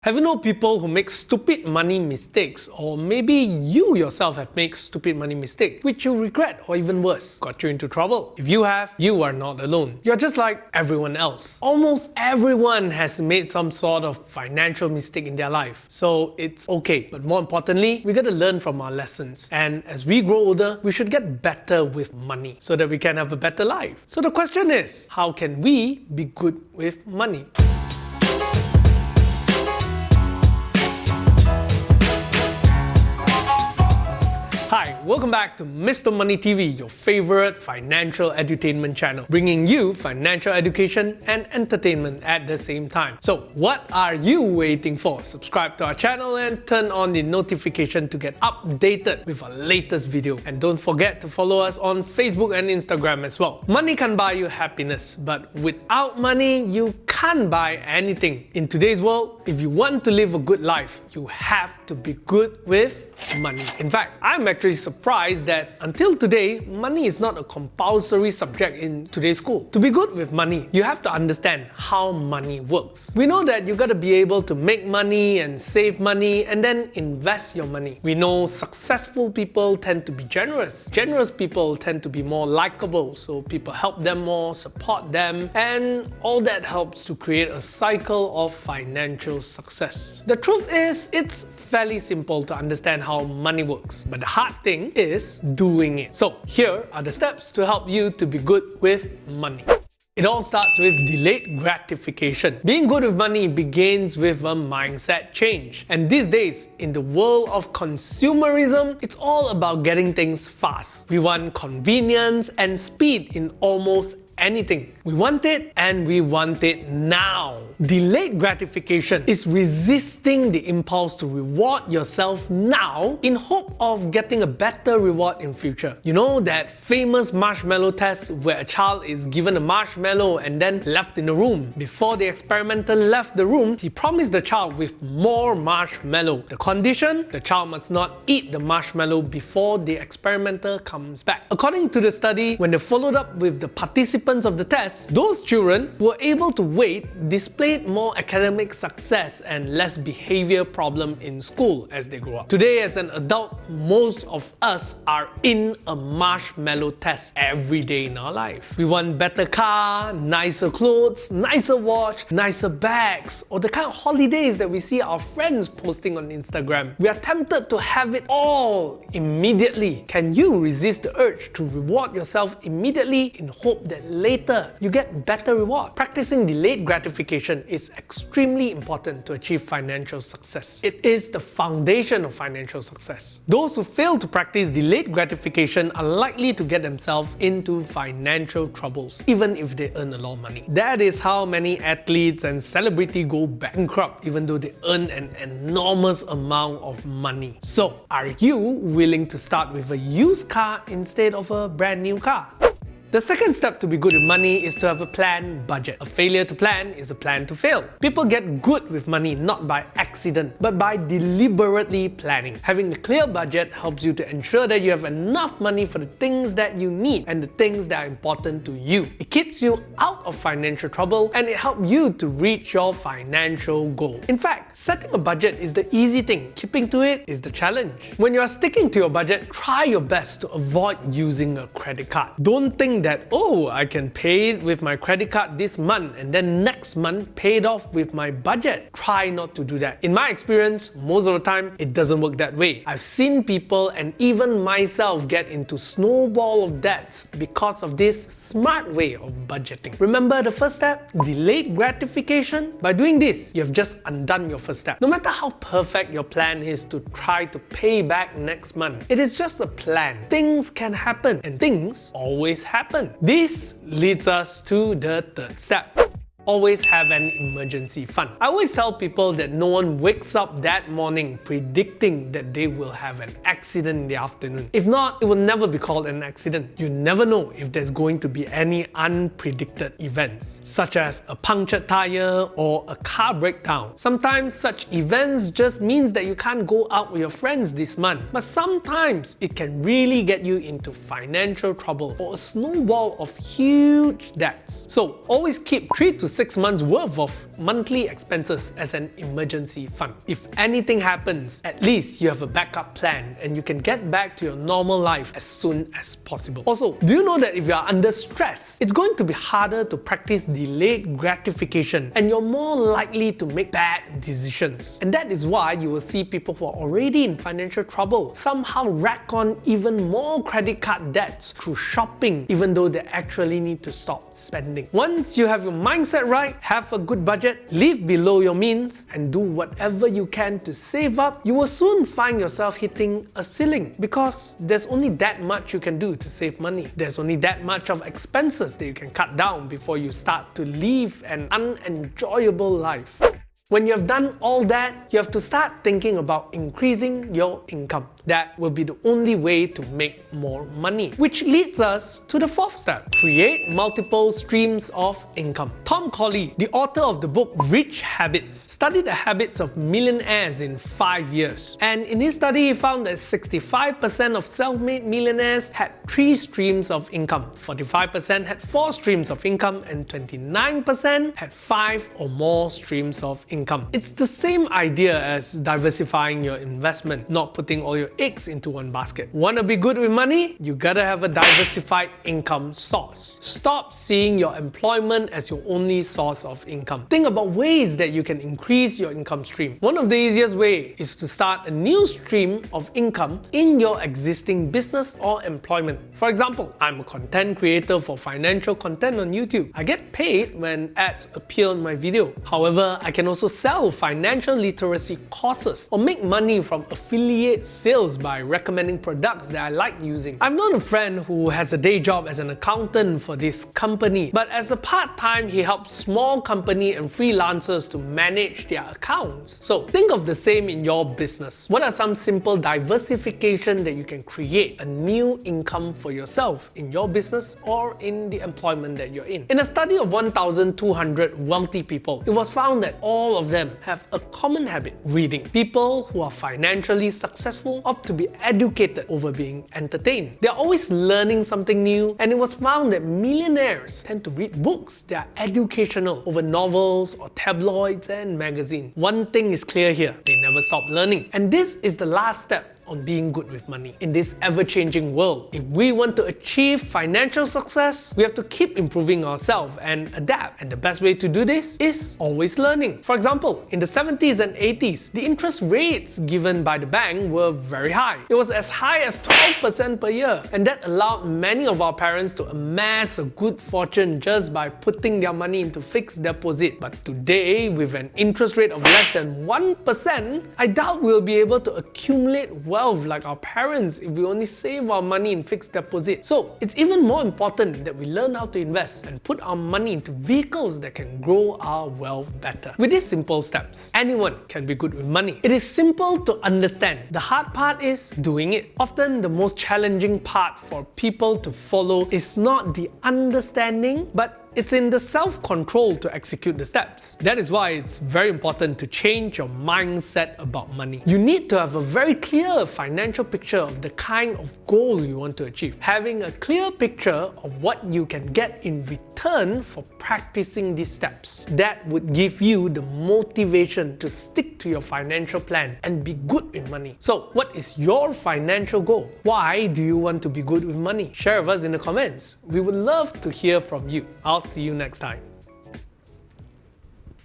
Have you known people who make stupid money mistakes, or maybe you yourself have made stupid money mistakes which you regret, or even worse, got you into trouble? If you have, you are not alone. You're just like everyone else. Almost everyone has made some sort of financial mistake in their life, so it's okay. But more importantly, we gotta learn from our lessons. And as we grow older, we should get better with money so that we can have a better life. So the question is, how can we be good with money? Hi, welcome back to Mr. Money TV, your favorite financial edutainment channel, bringing you financial education and entertainment at the same time. So, what are you waiting for? Subscribe to our channel and turn on the notification to get updated with our latest video. And don't forget to follow us on Facebook and Instagram as well. Money can buy you happiness, but without money, you can't buy anything. In today's world, if you want to live a good life, you have to be good with money. In fact, I'm actually surprised that until today, money is not a compulsory subject in today's school. To be good with money, you have to understand how money works. We know that you gotta be able to make money and save money and then invest your money. We know successful people tend to be generous. Generous people tend to be more likable, so people help them more, support them, and all that helps to create a cycle of financial success. The truth is, it's fairly simple to understand how money works, but the hard thing is doing it. So here are the steps to help you to be good with money. It all starts with delayed gratification. Being good with money begins with a mindset change. And these days, in the world of consumerism, it's all about getting things fast. We want convenience and speed in almost anything. We want it and we want it now. Delayed gratification is resisting the impulse to reward yourself now in hope of getting a better reward in future. You know that famous marshmallow test where a child is given a marshmallow and then left in the room. Before the experimenter left the room, he promised the child with more marshmallow. The condition, the child must not eat the marshmallow before the experimenter comes back. According to the study, when they followed up with the participants of the test, those children were able to wait, displayed more academic success and less behavior problem in school as they grow up. Today, as an adult, most of us are in a marshmallow test every day in our life. We want better car, nicer clothes, nicer watch, nicer bags, or the kind of holidays that we see our friends posting on Instagram. We are tempted to have it all immediately. Can you resist the urge to reward yourself immediately in hope that later you get better reward? Practicing delayed gratification is extremely important to achieve financial success. It is the foundation of financial success. Those who fail to practice delayed gratification are likely to get themselves into financial troubles, even if they earn a lot of money. That is how many athletes and celebrities go bankrupt even though they earn an enormous amount of money. So, are you willing to start with a used car instead of a brand new car? The second step to be good with money is to have a planned budget. A failure to plan is a plan to fail. People get good with money not by accident, but by deliberately planning. Having a clear budget helps you to ensure that you have enough money for the things that you need and the things that are important to you. It keeps you out of financial trouble and it helps you to reach your financial goal. In fact, setting a budget is the easy thing. Keeping to it is the challenge. When you are sticking to your budget, try your best to avoid using a credit card. Don't think that, oh, I can pay it with my credit card this month and then next month pay it off with my budget. Try not to do that. In my experience, most of the time, it doesn't work that way. I've seen people and even myself get into snowball of debts because of this smart way of budgeting. Remember the first step? Delayed gratification? By doing this, you have just undone your first step. No matter how perfect your plan is to try to pay back next month, it is just a plan. Things can happen and things always happen. This leads us to the third step. Always have an emergency fund. I always tell people that no one wakes up that morning predicting that they will have an accident in the afternoon. If not, it will never be called an accident. You never know if there's going to be any unpredicted events, such as a punctured tire or a car breakdown. Sometimes such events just means that you can't go out with your friends this month, but sometimes it can really get you into financial trouble or a snowball of huge debts. So always keep 3 to 6 6 months worth of monthly expenses as an emergency fund. If anything happens, at least you have a backup plan and you can get back to your normal life as soon as possible. Also, do you know that if you are under stress, it's going to be harder to practice delayed gratification and you're more likely to make bad decisions. And that is why you will see people who are already in financial trouble somehow rack on even more credit card debts through shopping, even though they actually need to stop spending. Once you have your mindset right, have a good budget, live below your means, and do whatever you can to save up, you will soon find yourself hitting a ceiling because there's only that much you can do to save money. There's only that much of expenses that you can cut down before you start to live an unenjoyable life. When you have done all that, you have to start thinking about increasing your income. That will be the only way to make more money. Which leads us to the fourth step. Create multiple streams of income. Tom Colley, the author of the book Rich Habits, studied the habits of millionaires in 5 years. And in his study, he found that 65% of self-made millionaires had 3 streams of income, 45% had 4 streams of income, and 29% had 5 or more streams of income. It's the same idea as diversifying your investment, not putting all your eggs into one basket. Wanna be good with money? You gotta have a diversified income source. Stop seeing your employment as your only source of income. Think about ways that you can increase your income stream. One of the easiest ways is to start a new stream of income in your existing business or employment. For example, I'm a content creator for financial content on YouTube. I get paid when ads appear on my video. However, I can also sell financial literacy courses or make money from affiliate sales by recommending products that I like using. I've known a friend who has a day job as an accountant for this company, but as a part-time, he helps small company and freelancers to manage their accounts. So think of the same in your business. What are some simple diversification that you can create a new income for yourself in your business or in the employment that you're in? In a study of 1,200 wealthy people, it was found that all of them have a common habit: reading. People who are financially successful opt to be educated over being entertained. They're always learning something new, and it was found that millionaires tend to read books that are educational over novels or tabloids and magazines. One thing is clear here: they never stop learning. And this is the last step on being good with money. In this ever-changing world, if we want to achieve financial success, we have to keep improving ourselves and adapt. And the best way to do this is always learning. For example, in the 70s and 80s, the interest rates given by the bank were very high. It was as high as 12% per year. And that allowed many of our parents to amass a good fortune just by putting their money into fixed deposit. But today, with an interest rate of less than 1%, I doubt we'll be able to accumulate wealth like our parents if we only save our money in fixed deposit. So it's even more important that we learn how to invest and put our money into vehicles that can grow our wealth better. With these simple steps, anyone can be good with money. It is simple to understand. The hard part is doing it. Often the most challenging part for people to follow is not the understanding, but it's in the self-control to execute the steps. That is why it's very important to change your mindset about money. You need to have a very clear financial picture of the kind of goal you want to achieve. Having a clear picture of what you can get in return for practicing these steps. That would give you the motivation to stick to your financial plan and be good with money. So, what is your financial goal? Why do you want to be good with money? Share with us in the comments. We would love to hear from you. I'll see you next time.